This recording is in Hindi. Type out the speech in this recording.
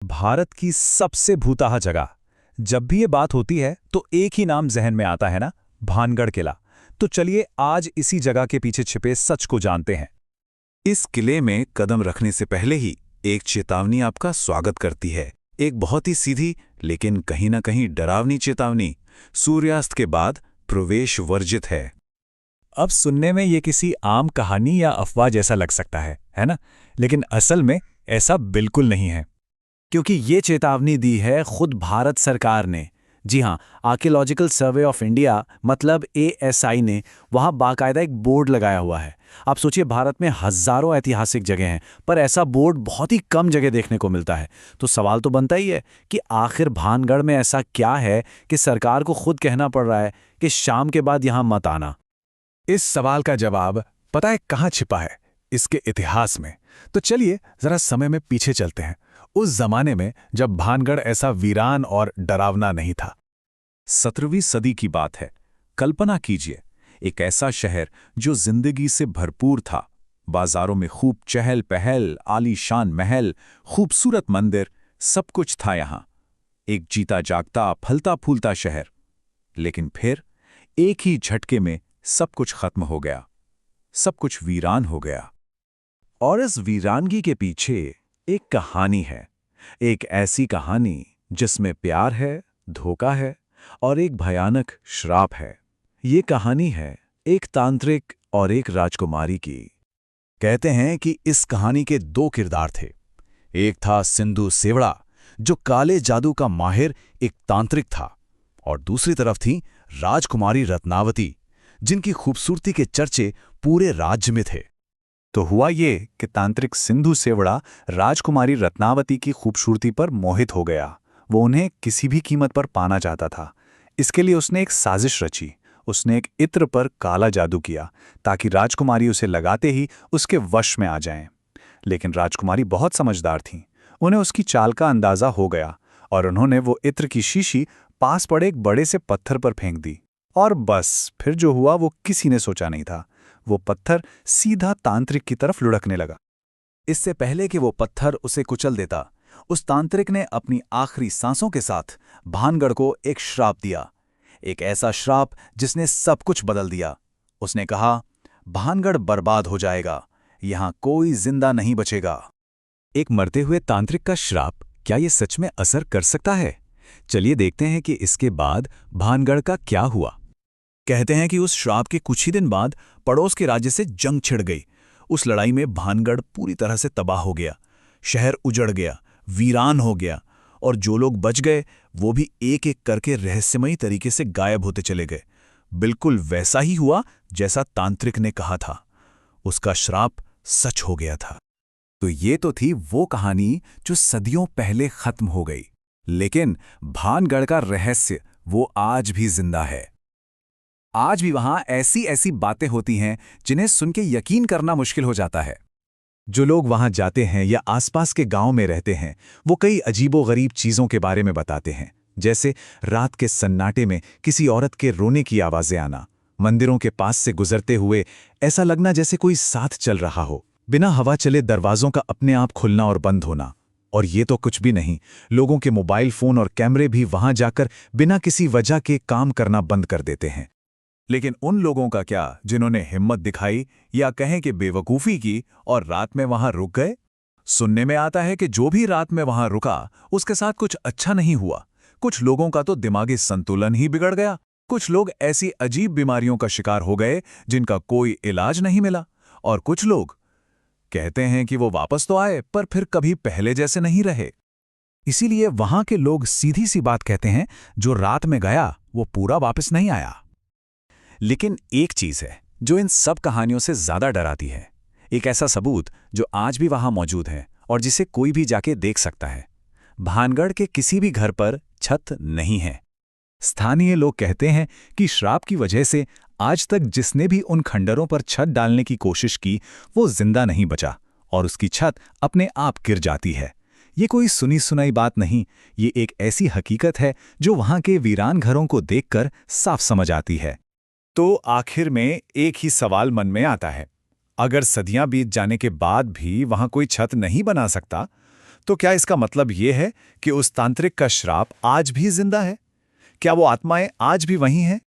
भारत की सबसे भूताहा जगह। जब भी ये बात होती है तो एक ही नाम जहन में आता है ना, भानगढ़ किला। तो चलिए आज इसी जगह के पीछे छिपे सच को जानते हैं। इस किले में कदम रखने से पहले ही एक चेतावनी आपका स्वागत करती है। एक बहुत ही सीधी लेकिन कहीं ना कहीं डरावनी चेतावनी। सूर्यास्त के बाद प्रवेश वर्जित है। अब सुनने में ये किसी आम कहानी या अफवाह जैसा लग सकता है ना? लेकिन असल में ऐसा बिल्कुल नहीं है। क्योंकि ये चेतावनी दी है खुद भारत सरकार ने। जी हाँ, आर्कियोलॉजिकल सर्वे ऑफ इंडिया मतलब एएसआई ने वहाँ बाकायदा एक बोर्ड लगाया हुआ है। आप सोचिए, भारत में हजारों ऐतिहासिक जगह हैं, पर ऐसा बोर्ड बहुत ही कम जगह देखने को मिलता है। तो सवाल तो बनता ही है कि आखिर भानगढ़ में ऐसा क्या है कि सरकार को खुद कहना पड़ रहा है कि शाम के बाद यहाँ मत आना। इस सवाल का जवाब पता है कहाँ छिपा है? इसके इतिहास में। तो चलिए जरा समय में पीछे चलते हैं, उस जमाने में जब भानगढ़ ऐसा वीरान और डरावना नहीं था। 17वीं सदी की बात है। कल्पना कीजिए, एक ऐसा शहर जो जिंदगी से भरपूर था। बाजारों में खूब चहल पहल, आलीशान महल, खूबसूरत मंदिर, सब कुछ था यहाँ। एक जीता जागता फलता फूलता शहर। लेकिन फिर एक ही झटके में सब कुछ खत्म हो गया, सब कुछ वीरान हो गया। और इस वीरानगी के पीछे एक कहानी है। एक ऐसी कहानी जिसमें प्यार है, धोखा है और एक भयानक श्राप है। ये कहानी है एक तांत्रिक और एक राजकुमारी की। कहते हैं कि इस कहानी के दो किरदार थे। एक था सिंधु सेवड़ा, जो काले जादू का माहिर एक तांत्रिक था, और दूसरी तरफ थी राजकुमारी रत्नावती, जिनकी खूबसूरती के चर्चे पूरे राज्य में थे। तो हुआ ये कि तांत्रिक सिंधु सेवड़ा राजकुमारी रत्नावती की खूबसूरती पर मोहित हो गया। वो उन्हें किसी भी कीमत पर पाना चाहता था। इसके लिए उसने एक साजिश रची। उसने एक इत्र पर काला जादू किया ताकि राजकुमारी उसे लगाते ही उसके वश में आ जाएं। लेकिन राजकुमारी बहुत समझदार थीं। उन्हें उसकी चाल का अंदाजा हो गया और उन्होंने वो इत्र की शीशी पास पड़े एक बड़े से पत्थर पर फेंक दी। और बस फिर जो हुआ वो किसी ने सोचा नहीं था। वो पत्थर सीधा तांत्रिक की तरफ लुढ़कने लगा। इससे पहले कि वो पत्थर उसे कुचल देता, उस तांत्रिक ने अपनी आखिरी सांसों के साथ भानगढ़ को एक श्राप दिया। एक ऐसा श्राप जिसने सब कुछ बदल दिया। उसने कहा, भानगढ़ बर्बाद हो जाएगा, यहां कोई जिंदा नहीं बचेगा। एक मरते हुए तांत्रिक का श्राप क्या ये सच में असर कर सकता है? चलिए देखते हैं कि इसके बाद भानगढ़ का क्या हुआ। कहते हैं कि उस श्राप के कुछ ही दिन बाद पड़ोस के राज्य से जंग छिड़ गई। उस लड़ाई में भानगढ़ पूरी तरह से तबाह हो गया। शहर उजड़ गया, वीरान हो गया, और जो लोग बच गए वो भी एक एक करके रहस्यमयी तरीके से गायब होते चले गए। बिल्कुल वैसा ही हुआ जैसा तांत्रिक ने कहा था। उसका श्राप सच हो गया था। तो ये तो थी वो कहानी जो सदियों पहले खत्म हो गई। लेकिन भानगढ़ का रहस्य वो आज भी जिंदा है। आज भी वहां ऐसी ऐसी बातें होती हैं जिन्हें सुन के यकीन करना मुश्किल हो जाता है। जो लोग वहां जाते हैं या आसपास के गांव में रहते हैं, वो कई अजीबोगरीब चीजों के बारे में बताते हैं। जैसे रात के सन्नाटे में किसी औरत के रोने की आवाजें आना, मंदिरों के पास से गुजरते हुए ऐसा लगना जैसे कोई साथ चल रहा हो, बिना हवा चले दरवाजों का अपने आप खुलना और बंद होना। और ये तो कुछ भी नहीं, लोगों के मोबाइल फोन और कैमरे भी वहां जाकर बिना किसी वजह के काम करना बंद कर देते हैं। लेकिन उन लोगों का क्या जिन्होंने हिम्मत दिखाई या कहें कि बेवकूफ़ी की और रात में वहां रुक गए? सुनने में आता है कि जो भी रात में वहां रुका उसके साथ कुछ अच्छा नहीं हुआ। कुछ लोगों का तो दिमागी संतुलन ही बिगड़ गया। कुछ लोग ऐसी अजीब बीमारियों का शिकार हो गए जिनका कोई इलाज नहीं मिला। और कुछ लोग कहते हैं कि वो वापस तो आए पर फिर कभी पहले जैसे नहीं रहे। इसीलिए वहां के लोग सीधी सी बात कहते हैं, जो रात में गया वो पूरा वापस नहीं आया। लेकिन एक चीज है जो इन सब कहानियों से ज्यादा डराती है। एक ऐसा सबूत जो आज भी वहां मौजूद है और जिसे कोई भी जाके देख सकता है। भानगढ़ के किसी भी घर पर छत नहीं है। स्थानीय लोग कहते हैं कि श्राप की वजह से आज तक जिसने भी उन खंडरों पर छत डालने की कोशिश की वो जिंदा नहीं बचा और उसकी छत अपने आप गिर जाती है। ये कोई सुनी सुनाई बात नहीं, ये एक ऐसी हकीकत है जो वहां के वीरान घरों को देखकर साफ समझ आती है। तो आखिर में एक ही सवाल मन में आता है, अगर सदियां बीत जाने के बाद भी वहां कोई छत नहीं बना सकता, तो क्या इसका मतलब ये है कि उस तांत्रिक का श्राप आज भी जिंदा है? क्या वो आत्माएं आज भी वहीं हैं?